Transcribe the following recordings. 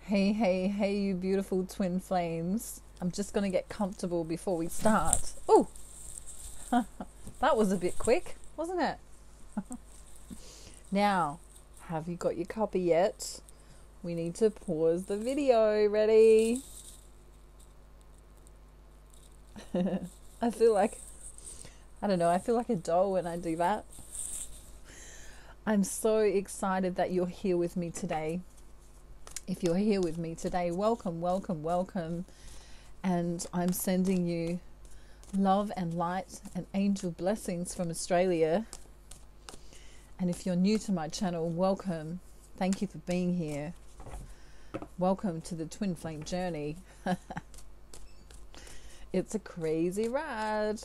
Hey, hey, hey, you beautiful twin flames. I'm just going to get comfortable before we start. Oh, that was a bit quick, wasn't it? Now, have you got your copy yet? We need to pause the video. Ready? I feel like a doll when I do that. I'm so excited that you're here with me today. If you're here with me today, welcome, welcome, welcome. And I'm sending you love and light and angel blessings from Australia. And if you're new to my channel, welcome. Thank you for being here. Welcome to the Twin Flame Journey. It's a crazy ride.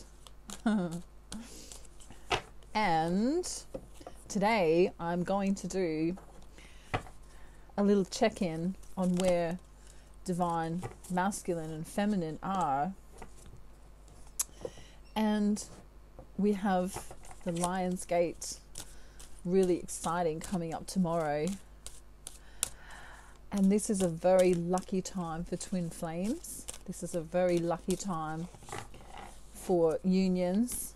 And today I'm going to do a little check-in on where divine masculine and feminine are. And we have the Lion's Gate really exciting coming up tomorrow. And this is a very lucky time for twin flames. This is a very lucky time for unions,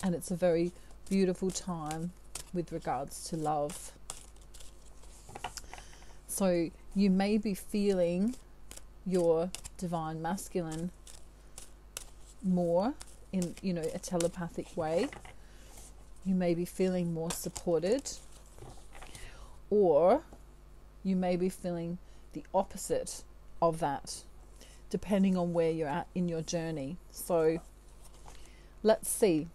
and it's a very beautiful time with regards to love. So you may be feeling your divine masculine more in, a telepathic way. You may be feeling more supported, or you may be feeling the opposite of that, depending on where you're at in your journey. So let's see.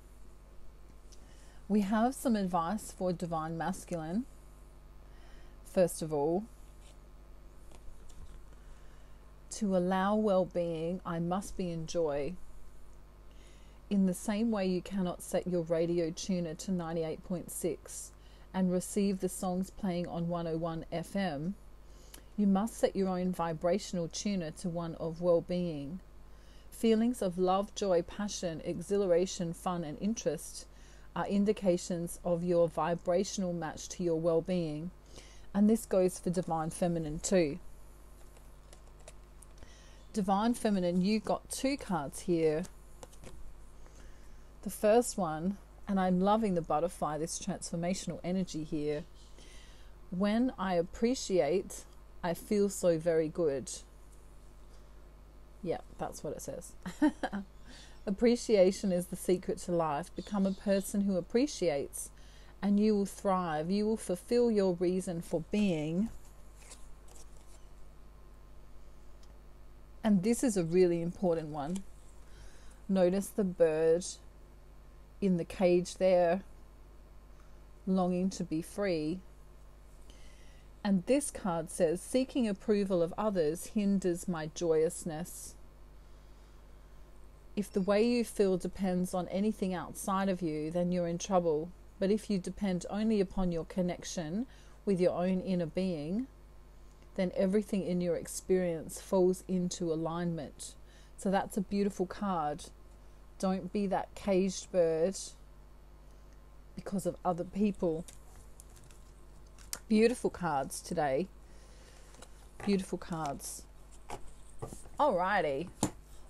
We have some advice for divine masculine. First of all, to allow well-being, I must be in joy. In the same way you cannot set your radio tuner to 98.6 and receive the songs playing on 101 FM, you must set your own vibrational tuner to one of well-being. Feelings of love, joy, passion, exhilaration, fun, and interest are indications of your vibrational match to your well-being. And this goes for divine feminine too. Divine feminine, you got two cards here. The first one, and I'm loving the butterfly, this transformational energy here. When I appreciate, I feel so very good. Yeah, that's what it says. Appreciation is the secret to life. Become a person who appreciates, and you will thrive. You will fulfill your reason for being. And this is a really important one. Notice the bird in the cage there, longing to be free. And this card says, seeking approval of others hinders my joyousness. If the way you feel depends on anything outside of you, then you're in trouble. But if you depend only upon your connection with your own inner being, then everything in your experience falls into alignment. So that's a beautiful card. Don't be that caged bird because of other people. Beautiful cards today. Beautiful cards. Alrighty.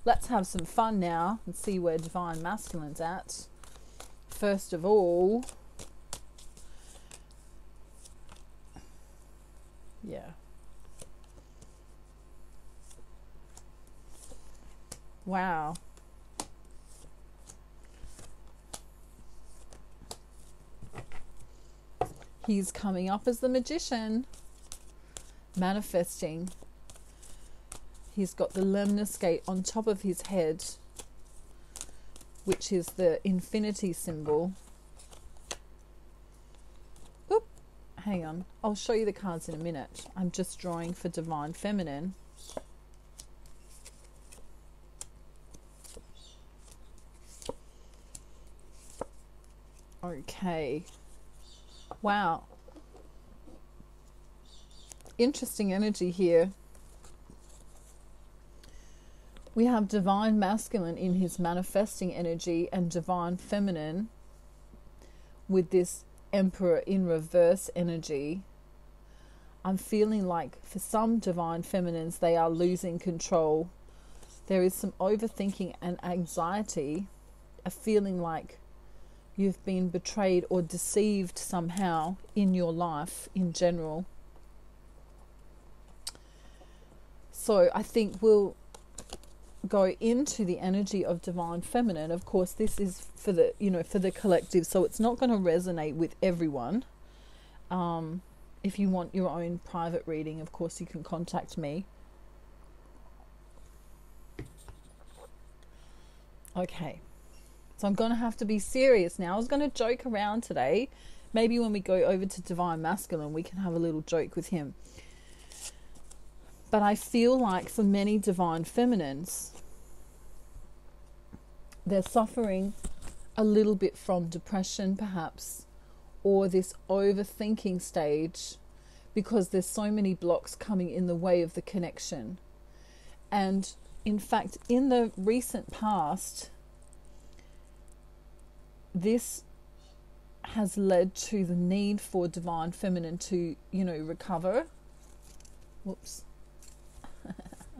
Let's have some fun now and see where divine masculine's at. First of all, yeah. Wow. He's coming up as the magician, manifesting. He's got the Lemnis Gate on top of his head, which is the infinity symbol. Oop, hang on. I'll show you the cards in a minute. I'm just drawing for divine feminine. Okay. Wow. Interesting energy here. We have divine masculine in his manifesting energy and divine feminine with this emperor in reverse energy. I'm feeling like for some divine feminines, they are losing control. There is some overthinking and anxiety, a feeling like you've been betrayed or deceived somehow in your life in general. So I think we'll go into the energy of divine feminine. Of course, this is for the, for the collective, so it's not going to resonate with everyone. If you want your own private reading, of course, you can contact me. Okay, so I'm going to have to be serious now. I was going to joke around today. Maybe when we go over to divine masculine, we can have a little joke with him. But I feel like for many divine feminines, they're suffering a little bit from depression, perhaps, or this overthinking stage, because there's so many blocks coming in the way of the connection. And in fact, in the recent past, this has led to the need for divine feminine to, recover. Whoops.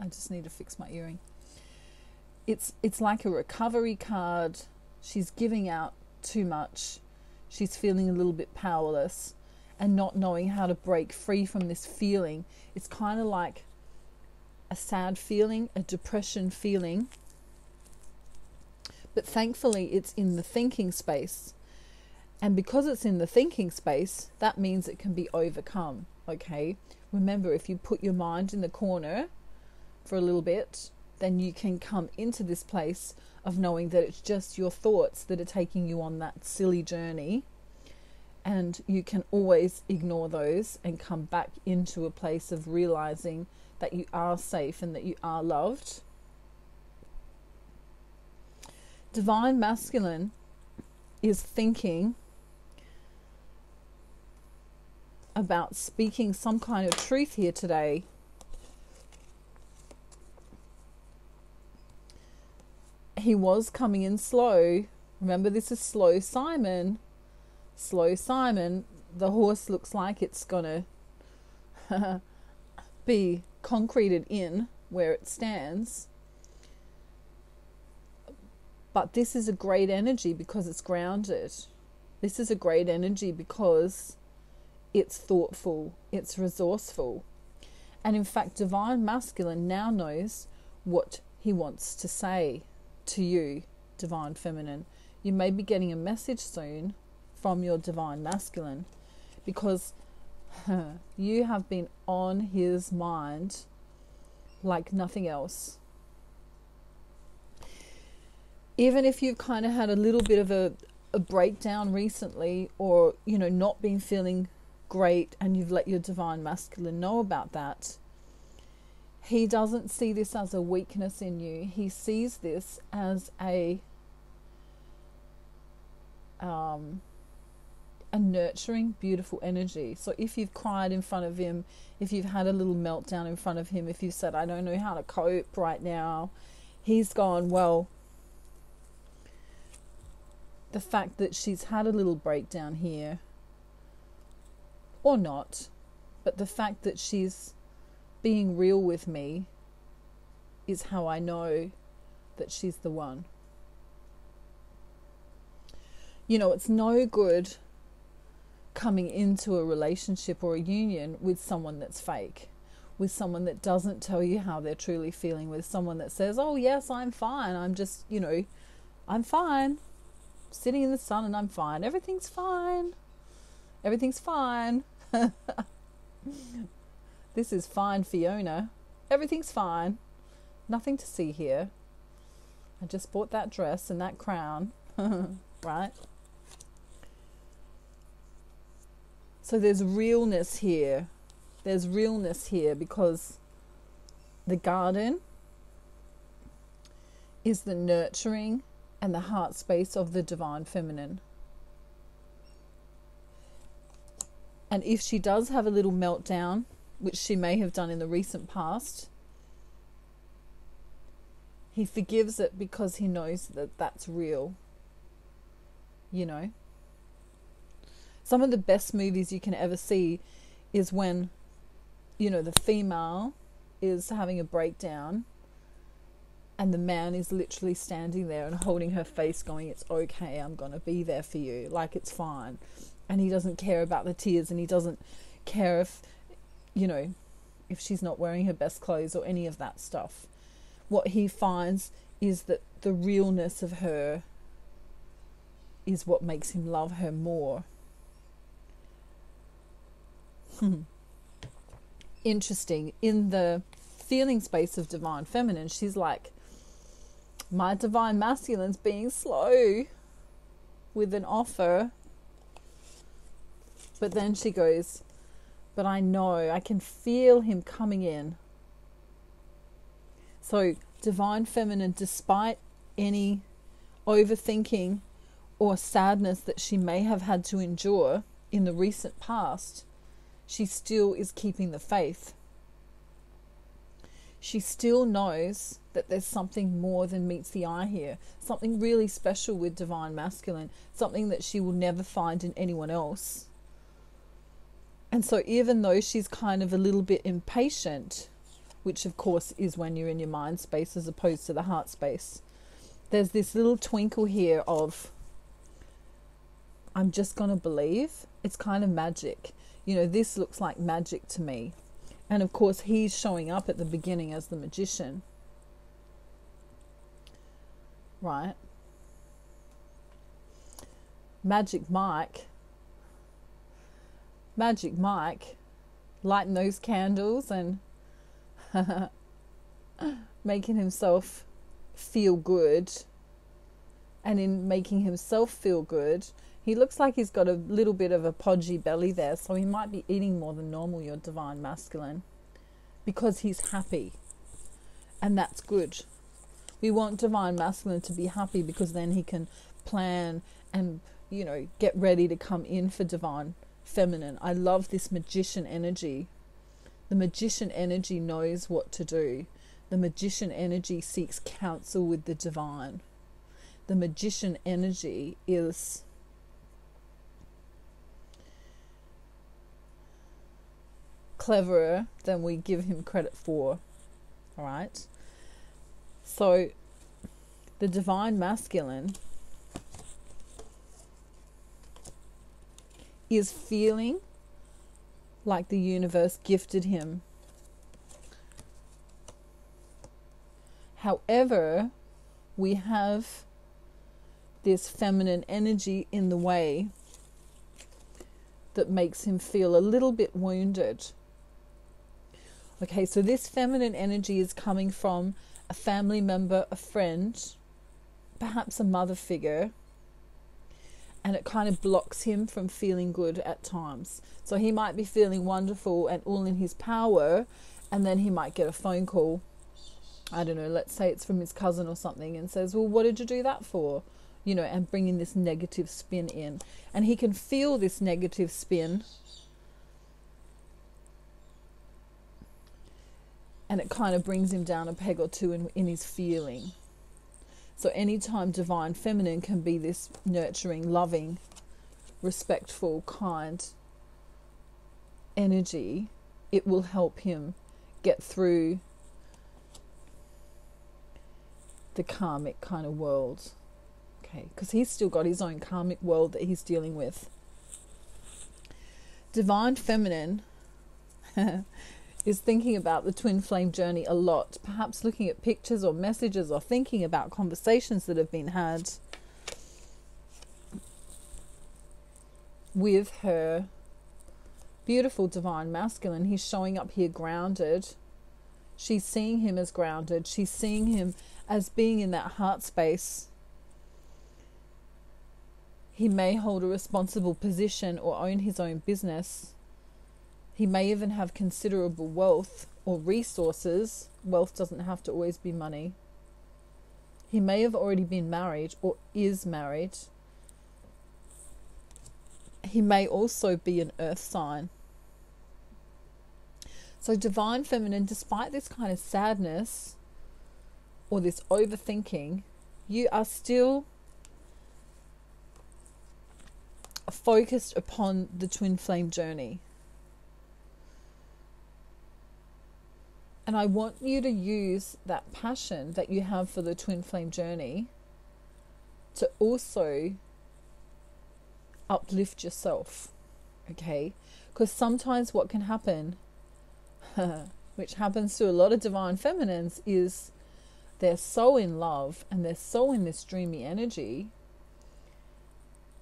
I just need to fix my earring. It's like a recovery card. She's giving out too much. She's feeling a little bit powerless and not knowing how to break free from this feeling. It's kind of like a sad feeling, a depression feeling. But thankfully, it's in the thinking space. And because it's in the thinking space, that means it can be overcome, okay? Remember, if you put your mind in the corner for a little bit, then you can come into this place of knowing that it's just your thoughts that are taking you on that silly journey. And you can always ignore those and come back into a place of realizing that you are safe and that you are loved. Divine masculine is thinking about speaking some kind of truth here today. He was coming in slow. Remember, this is slow Simon. Slow Simon. The horse looks like it's gonna be concreted in where it stands. But this is a great energy because it's grounded. This is a great energy because it's thoughtful, it's resourceful. And in fact, divine masculine now knows what he wants to say to you, divine feminine. You may be getting a message soon from your divine masculine because you have been on his mind like nothing else. Even if you've kind of had a little bit of a breakdown recently, or not been feeling great, and you've let your divine masculine know about that, he doesn't see this as a weakness in you. He sees this as a nurturing, beautiful energy. So if you've cried in front of him, if you've had a little meltdown in front of him, if you've said, I don't know how to cope right now, he's gone, well, the fact that she's had a little breakdown here, or not, but the fact that she's being real with me is how I know that she's the one. It's no good coming into a relationship or a union with someone that's fake, with someone that doesn't tell you how they're truly feeling, with someone that says, oh yes, I'm fine, I'm just, I'm fine, sitting in the sun and I'm fine, everything's fine, everything's fine. This is fine, Fiona. Everything's fine. Nothing to see here. I just bought that dress and that crown. Right? So there's realness here. There's realness here because the garden is the nurturing and the heart space of the divine feminine. And if she does have a little meltdown, which she may have done in the recent past, he forgives it because he knows that that's real. Some of the best movies you can ever see is when the female is having a breakdown, and the man is literally standing there and holding her face going, it's okay, I'm going to be there for you, like it's fine. And he doesn't care about the tears, and he doesn't care if, if she's not wearing her best clothes or any of that stuff. What he finds is that the realness of her is what makes him love her more. Interesting. In the feeling space of divine feminine, she's like, my divine masculine's being slow with an offer. But then she goes, but I know, I can feel him coming in. So divine feminine, despite any overthinking or sadness that she may have had to endure in the recent past, she still is keeping the faith. She still knows that there's something more than meets the eye here. Something really special with divine masculine. Something that she will never find in anyone else. And so even though she's kind of a little bit impatient, which of course is when you're in your mind space as opposed to the heart space, there's this little twinkle here of, I'm just going to believe. It's kind of magic. This looks like magic to me. And of course, he's showing up at the beginning as the magician. Right? Magic Mike, lighting those candles and making himself feel good. And in making himself feel good, he looks like he's got a little bit of a podgy belly there, so he might be eating more than normal, your divine masculine, because he's happy. And that's good. We want divine masculine to be happy, because then he can plan and, get ready to come in for divine feminine. I love this magician energy. The magician energy knows what to do. The magician energy seeks counsel with the divine. The magician energy is cleverer than we give him credit for. All right. So the divine masculine is feeling like the universe gifted him. However, we have this feminine energy in the way that makes him feel a little bit wounded. Okay, so this feminine energy is coming from a family member, a friend, perhaps a mother figure, and it kind of blocks him from feeling good at times. So he might be feeling wonderful and all in his power, and then he might get a phone call, I don't know, let's say it's from his cousin or something, and says, well, what did you do that for? And bringing this negative spin in. And he can feel this negative spin, and it kind of brings him down a peg or two in his feeling. So anytime divine feminine can be this nurturing, loving, respectful, kind energy, it will help him get through the karmic kind of world. Okay, because he's still got his own karmic world that he's dealing with. Divine feminine is thinking about the twin flame journey a lot, perhaps looking at pictures or messages or thinking about conversations that have been had with her beautiful divine masculine. He's showing up here grounded. She's seeing him as grounded. She's seeing him as being in that heart space. He may hold a responsible position or own his own business. He may even have considerable wealth or resources. Wealth doesn't have to always be money. He may have already been married or is married. He may also be an earth sign. So divine feminine, despite this kind of sadness or this overthinking, you are still focused upon the twin flame journey. And I want you to use that passion that you have for the twin flame journey to also uplift yourself, okay? Because sometimes what can happen, which happens to a lot of divine feminines, is they're so in love and they're so in this dreamy energy.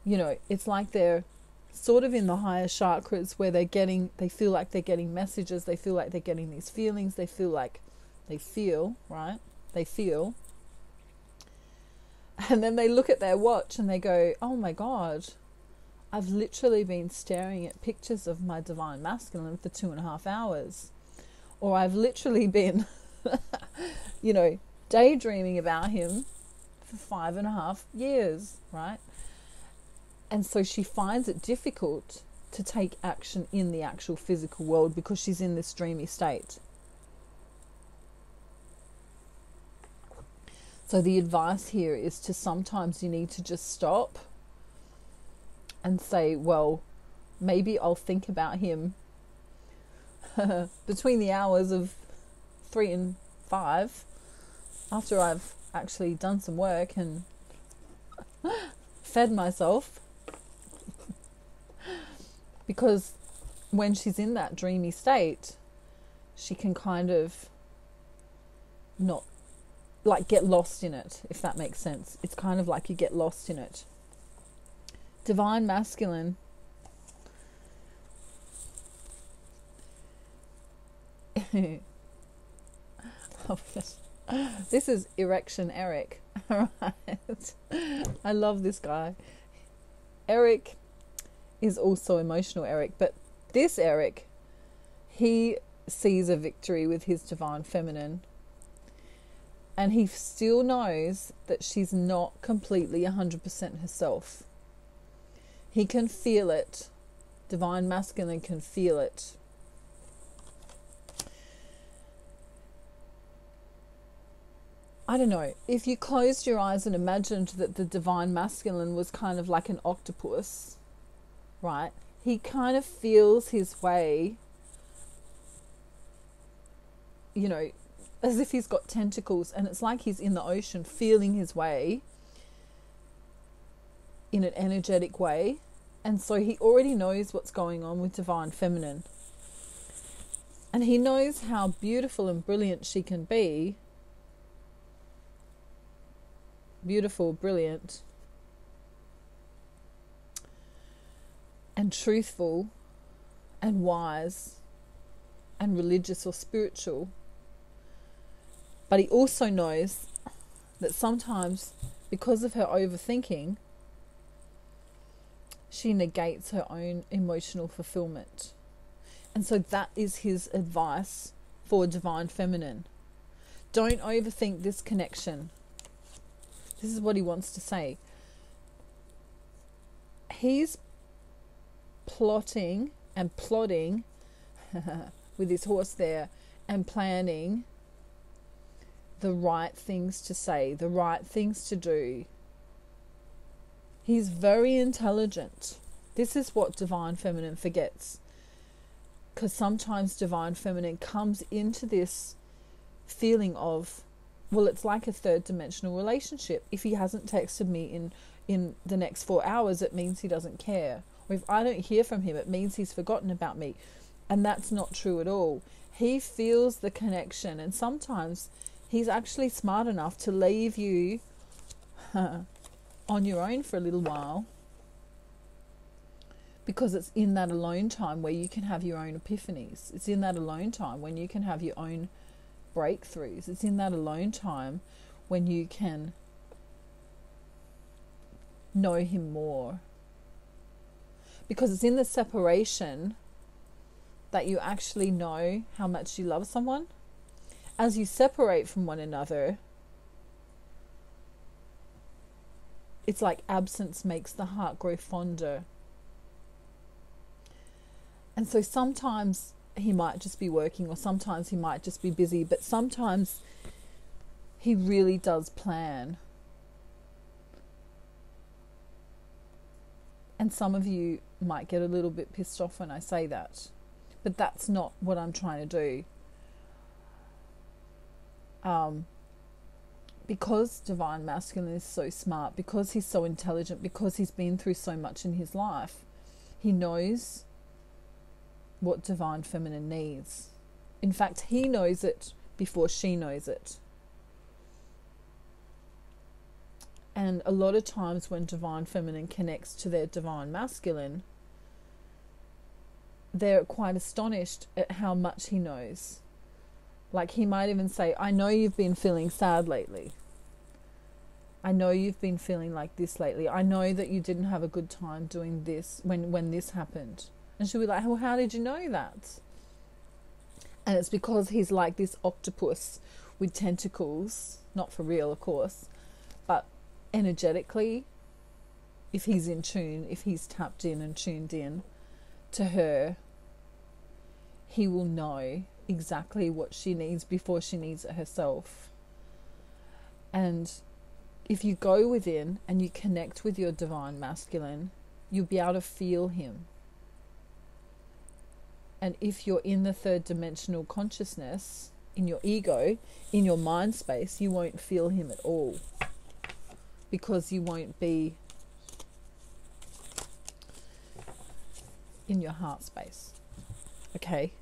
You know, it's like they're sort of in the higher chakras where they feel like they're getting messages, they feel like they're getting these feelings, they feel, right? They feel. And then they look at their watch and they go, oh my God, I've literally been staring at pictures of my divine masculine for 2.5 hours. Or I've literally been, daydreaming about him for 5.5 years, right? And so she finds it difficult to take action in the actual physical world because she's in this dreamy state. So the advice here is to sometimes you need to just stop and say, well, maybe I'll think about him between the hours of 3 and 5 after I've actually done some work and fed myself. Because when she's in that dreamy state, she can kind of not, like, get lost in it, if that makes sense. It's kind of like you get lost in it. Divine masculine. Oh, yes. This is Erection Eric. Right. I love this guy. Eric is also emotional Eric, but this Eric, he sees a victory with his divine feminine, and he still knows that she's not completely 100% herself. He can feel it. Divine masculine can feel it. I don't know, if you closed your eyes and imagined that the divine masculine was kind of like an octopus, right? He kind of feels his way, as if he's got tentacles, and it's like he's in the ocean feeling his way in an energetic way. And so he already knows what's going on with divine feminine. And he knows how beautiful and brilliant she can be. Beautiful, brilliant, and truthful, and wise, and religious or spiritual. But he also knows that sometimes, because of her overthinking, she negates her own emotional fulfillment. And so that is his advice for divine feminine. Don't overthink this connection. This is what he wants to say. He's plotting and plodding with his horse there and planning the right things to say, the right things to do. He's very intelligent. This is what divine feminine forgets. Because sometimes divine feminine comes into this feeling of, well, it's like a third dimensional relationship. If he hasn't texted me in the next 4 hours, it means he doesn't care. Or if I don't hear from him, it means he's forgotten about me. And that's not true at all. He feels the connection, and sometimes he's actually smart enough to leave you on your own for a little while, because it's in that alone time where you can have your own epiphanies. It's in that alone time when you can have your own breakthroughs. It's in that alone time when you can know him more. Because it's in the separation that you actually know how much you love someone. As you separate from one another, it's like absence makes the heart grow fonder. And so sometimes he might just be working, or sometimes he might just be busy, but sometimes he really does plan. And some of you might get a little bit pissed off when I say that, but that's not what I'm trying to do. because divine masculine is so smart, because he's so intelligent, because he's been through so much in his life, he knows what divine feminine needs. In fact, he knows it before she knows it. And a lot of times when divine feminine connects to their divine masculine, they're quite astonished at how much he knows. Like, he might even say, I know you've been feeling sad lately. I know you've been feeling like this lately. I know that you didn't have a good time doing this when this happened. And she'll be like, well, how did you know that? And it's because he's like this octopus with tentacles, not for real, of course, but energetically, if he's in tune, if he's tapped in and tuned in to her, he will know exactly what she needs before she needs it herself. And if you go within and you connect with your divine masculine, you'll be able to feel him. And if you're in the third dimensional consciousness, in your ego, in your mind space, you won't feel him at all, because you won't be in your heart space. Okay?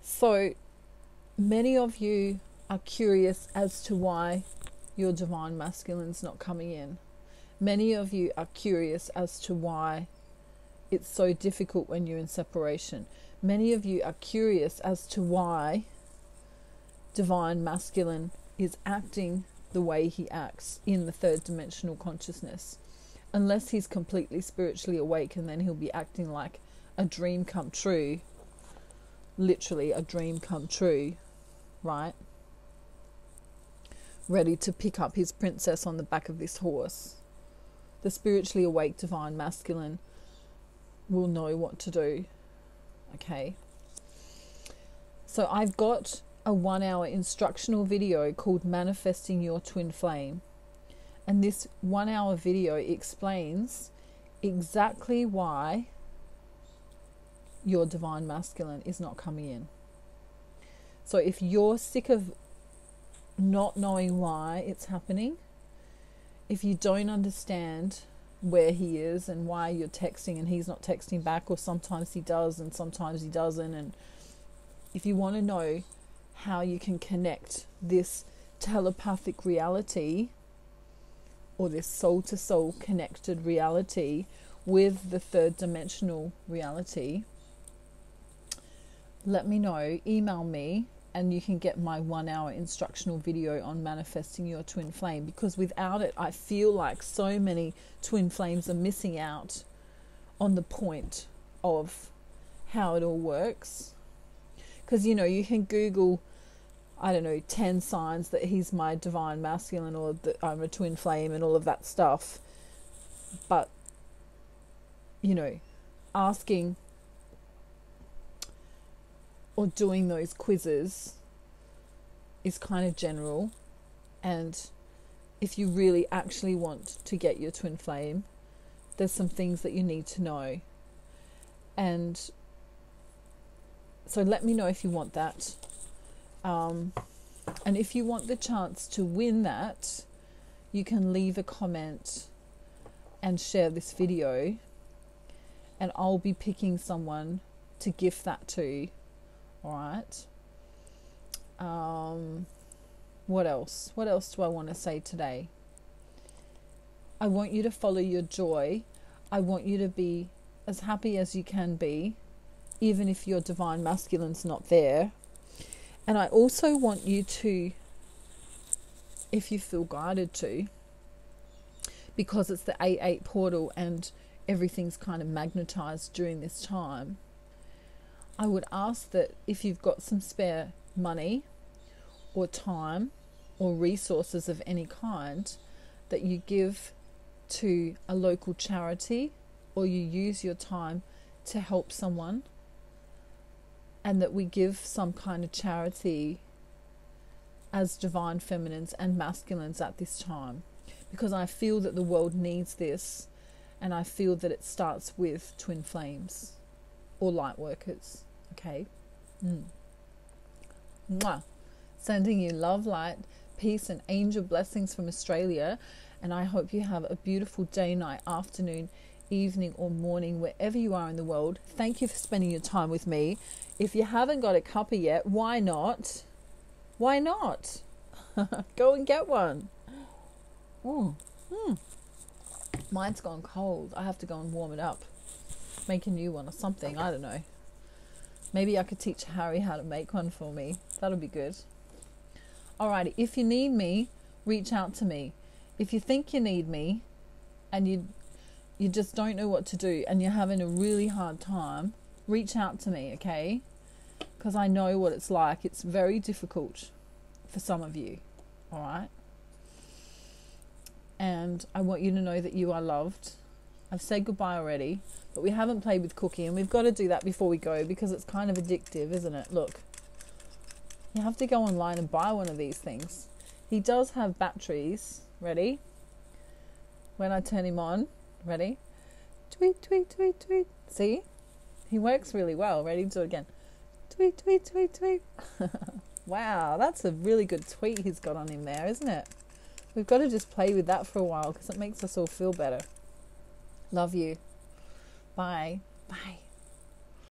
So many of you are curious as to why your divine masculine's not coming in. Many of you are curious as to why it's so difficult when you're in separation. Many of you are curious as to why divine masculine is acting the way he acts in the third dimensional consciousness. Unless he's completely spiritually awake, and then he'll be acting like a dream come true. Literally a dream come true, right? Ready to pick up his princess on the back of this horse. The spiritually awake divine masculine will know what to do. Okay? So I've got a 1-hour instructional video called Manifesting Your Twin Flame. And this 1-hour video explains exactly why your divine masculine is not coming in. So if you're sick of not knowing why it's happening, if you don't understand where he is and why you're texting and he's not texting back, or sometimes he does and sometimes he doesn't, and if you want to know how you can connect this telepathic reality or this soul-to-soul connected reality with the third dimensional reality, let me know, email me, and you can get my 1-hour instructional video on manifesting your twin flame, because without it, I feel like so many twin flames are missing out on the point of how it all works. Because, you know, you can Google, I don't know, 10 signs that he's my divine masculine, or that I'm a twin flame, and all of that stuff. But, you know, asking or doing those quizzes is kind of general. And if you really actually want to get your twin flame, there's some things that you need to know. And so let me know if you want that. And if you want the chance to win that, you can leave a comment and share this video, and I'll be picking someone to gift that to. All right. What else? What else do I want to say today? I want you to follow your joy. I want you to be as happy as you can be, even if your divine masculine's not there. And I also want you to, if you feel guided to, because it's the 8-8 portal and everything's kind of magnetized during this time, I would ask that if you've got some spare money or time or resources of any kind, that you give to a local charity, or you use your time to help someone, and that we give some kind of charity as divine feminines and masculines at this time, because I feel that the world needs this. And I feel that it starts with twin flames or light workers. Okay? Mwah. Sending you love, light, peace, and angel blessings from Australia. And I hope you have a beautiful day, night, afternoon, evening, or morning, wherever you are in the world. Thank you for spending your time with me. If you haven't got a cuppa yet, why not? Why not? Go and get one. Mine's gone cold. I have to go and warm it up. Make a new one or something. I don't know. Maybe I could teach Harry how to make one for me. That'll be good. Alrighty, if you need me, reach out to me. If you think you need me and you just don't know what to do and you're having a really hard time, reach out to me, okay? Because I know what it's like. It's very difficult for some of you, alright? And I want you to know that you are loved. I've said goodbye already, but we haven't played with Cookie, and we've got to do that before we go because it's kind of addictive, isn't it? Look, you have to go online and buy one of these things. He does have batteries. Ready? When I turn him on, ready? Tweet, tweet, tweet, tweet. See? He works really well. Ready? Do it again. Tweet, tweet, tweet, tweet. Wow, that's a really good tweet he's got on him there, isn't it? We've got to just play with that for a while because it makes us all feel better. Love you. Bye. Bye.